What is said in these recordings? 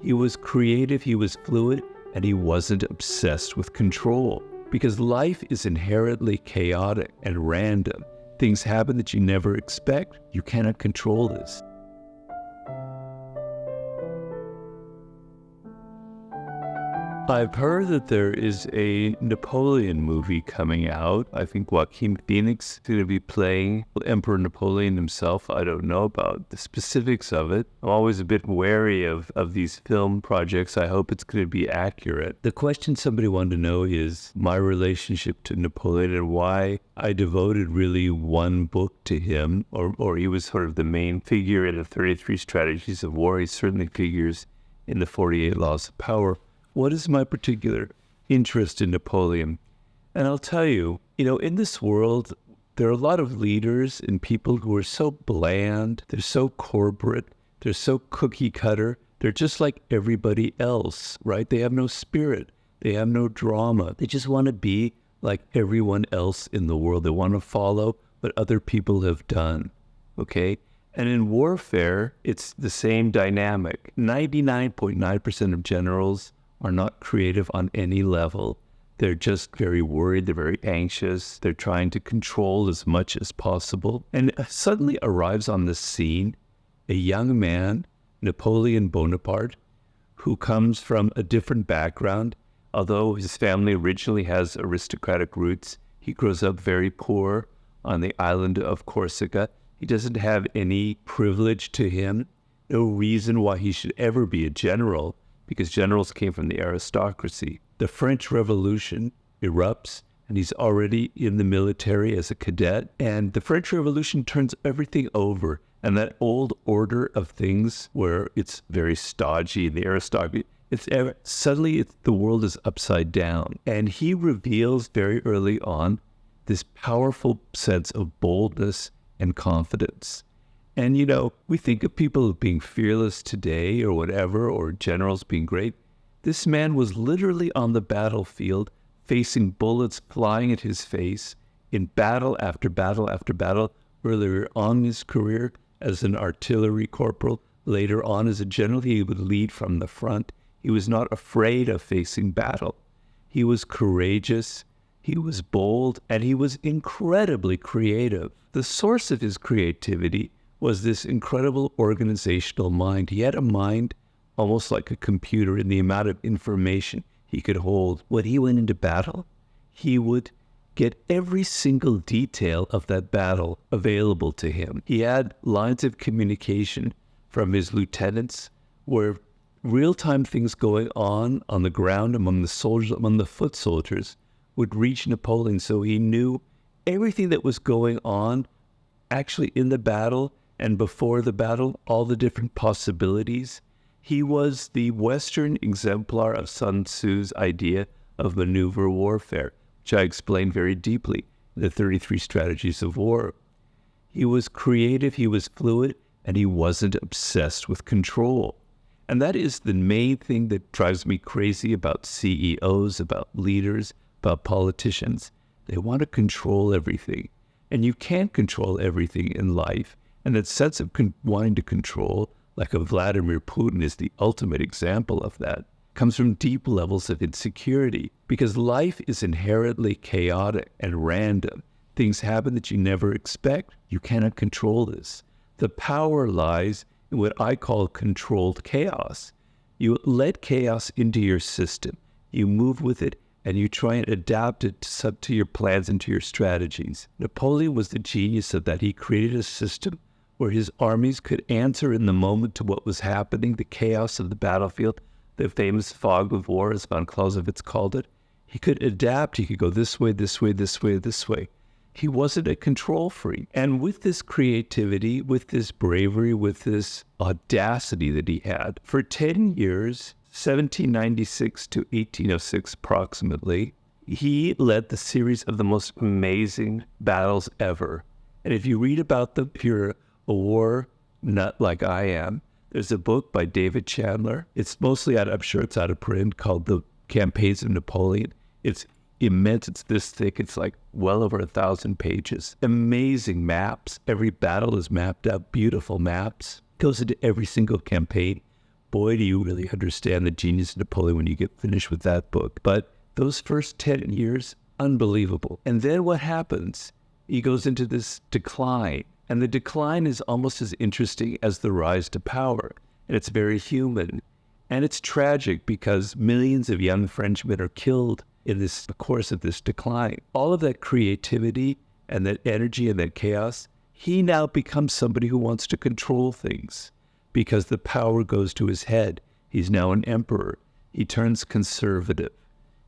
He was creative, he was fluid, and he wasn't obsessed with control. Because life is inherently chaotic and random. Things happen that you never expect. You cannot control this. I've heard that there is a Napoleon movie coming out. I think Joaquin Phoenix is going to be playing Emperor Napoleon himself. I don't know about the specifics of it. I'm always a bit wary of these film projects. I hope it's going to be accurate. The question somebody wanted to know is my relationship to Napoleon and why I devoted really one book to him, or he was sort of the main figure in the 33 Strategies of War. He certainly figures in the 48 Laws of Power. What is my particular interest in Napoleon? And I'll tell you, in this world, there are a lot of leaders and people who are so bland, they're so corporate, they're so cookie cutter, they're just like everybody else, right? They have no spirit, they have no drama. They just want to be like everyone else in the world. They want to follow what other people have done, okay? And in warfare, it's the same dynamic. 99.9% of generals are not creative on any level. They're just very worried, they're very anxious, they're trying to control as much as possible. And suddenly arrives on the scene a young man, Napoleon Bonaparte, who comes from a different background. Although his family originally has aristocratic roots, he grows up very poor on the island of Corsica. He doesn't have any privilege to him, no reason why he should ever be a general, because generals came from the aristocracy. The French Revolution erupts, and he's already in the military as a cadet. And the French Revolution turns everything over. And that old order of things where it's very stodgy, the aristocracy, suddenly the world is upside down. And he reveals very early on this powerful sense of boldness and confidence. And, we think of people being fearless today or whatever, or generals being great. This man was literally on the battlefield, facing bullets flying at his face in battle after battle after battle, earlier on in his career as an artillery corporal, later on as a general. He would lead from the front. He was not afraid of facing battle. He was courageous, he was bold, and he was incredibly creative. The source of his creativity was this incredible organizational mind. He had a mind almost like a computer in the amount of information he could hold. When he went into battle, he would get every single detail of that battle available to him. He had lines of communication from his lieutenants where real-time things going on the ground among the soldiers, among the foot soldiers, would reach Napoleon. So he knew everything that was going on actually in the battle and before the battle, all the different possibilities. He was the Western exemplar of Sun Tzu's idea of maneuver warfare, which I explained very deeply in the 33 Strategies of War. He was creative, he was fluid, and he wasn't obsessed with control. And that is the main thing that drives me crazy about CEOs, about leaders, about politicians. They want to control everything. And you can't control everything in life. And that sense of wanting to control, like a Vladimir Putin is the ultimate example of that, comes from deep levels of insecurity. Because life is inherently chaotic and random. Things happen that you never expect. You cannot control this. The power lies in what I call controlled chaos. You let chaos into your system. You move with it, and you try and adapt it to your plans and to your strategies. Napoleon was the genius of that. He created a system where his armies could answer in the moment to what was happening, the chaos of the battlefield, the famous fog of war, as von Clausewitz called it. He could adapt. He could go this way, this way, this way, this way. He wasn't a control freak. And with this creativity, with this bravery, with this audacity that he had, for 10 years, 1796 to 1806 approximately, he led the series of the most amazing battles ever. And if you read about them, if you're a war nut like I am, there's a book by David Chandler. It's mostly I'm sure it's out of print, called The Campaigns of Napoleon. It's immense. It's this thick. It's like well over 1,000 pages. Amazing maps. Every battle is mapped out. Beautiful maps. Goes into every single campaign. boy, do you really understand the genius of Napoleon when you get finished with that book. But those first 10 years, unbelievable. And then what happens? He goes into this decline. And the decline is almost as interesting as the rise to power. And it's very human. And it's tragic because millions of young Frenchmen are killed in the course of this decline. All of that creativity and that energy and that chaos, he now becomes somebody who wants to control things because the power goes to his head. He's now an emperor. He turns conservative.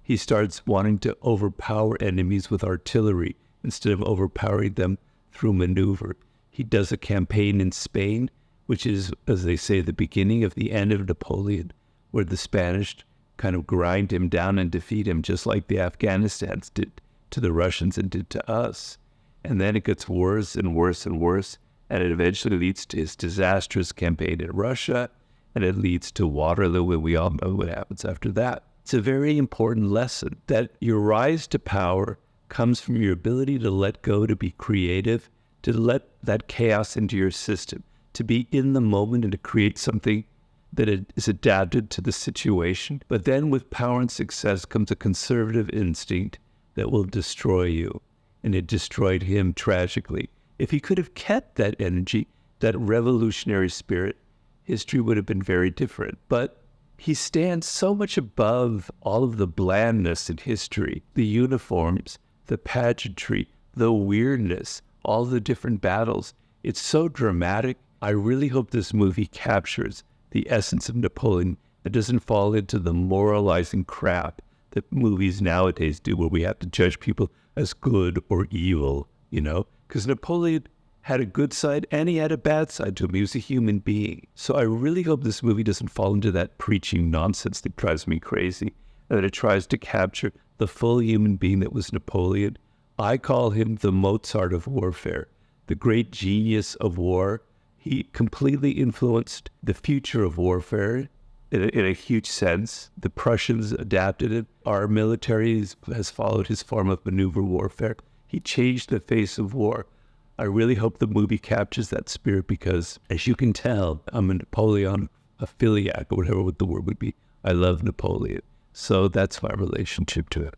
He starts wanting to overpower enemies with artillery instead of overpowering them through maneuver. He does a campaign in Spain, which is, as they say, the beginning of the end of Napoleon, where the Spanish kind of grind him down and defeat him, just like the Afghanistans did to the Russians and did to us. And then it gets worse and worse and worse, and it eventually leads to his disastrous campaign in Russia, and it leads to Waterloo, and we all know what happens after that. It's a very important lesson that your rise to power comes from your ability to let go, to be creative, to let that chaos into your system, to be in the moment and to create something that is adapted to the situation. But then with power and success comes a conservative instinct that will destroy you. And it destroyed him tragically. If he could have kept that energy, that revolutionary spirit, history would have been very different. But he stands so much above all of the blandness in history, the uniforms, the pageantry, the weirdness, all the different battles. It's so dramatic. I really hope this movie captures the essence of Napoleon and doesn't fall into the moralizing crap that movies nowadays do, where we have to judge people as good or evil, you know? Because Napoleon had a good side and he had a bad side to him. He was a human being. So I really hope this movie doesn't fall into that preaching nonsense that drives me crazy, and that it tries to capture the full human being that was Napoleon. I call him the Mozart of warfare, the great genius of war. He completely influenced the future of warfare in a huge sense. The Prussians adapted it. Our military has followed his form of maneuver warfare. He changed the face of war. I really hope the movie captures that spirit because, as you can tell, I'm a Napoleon affiliate, or whatever the word would be. I love Napoleon. So that's my relationship to it.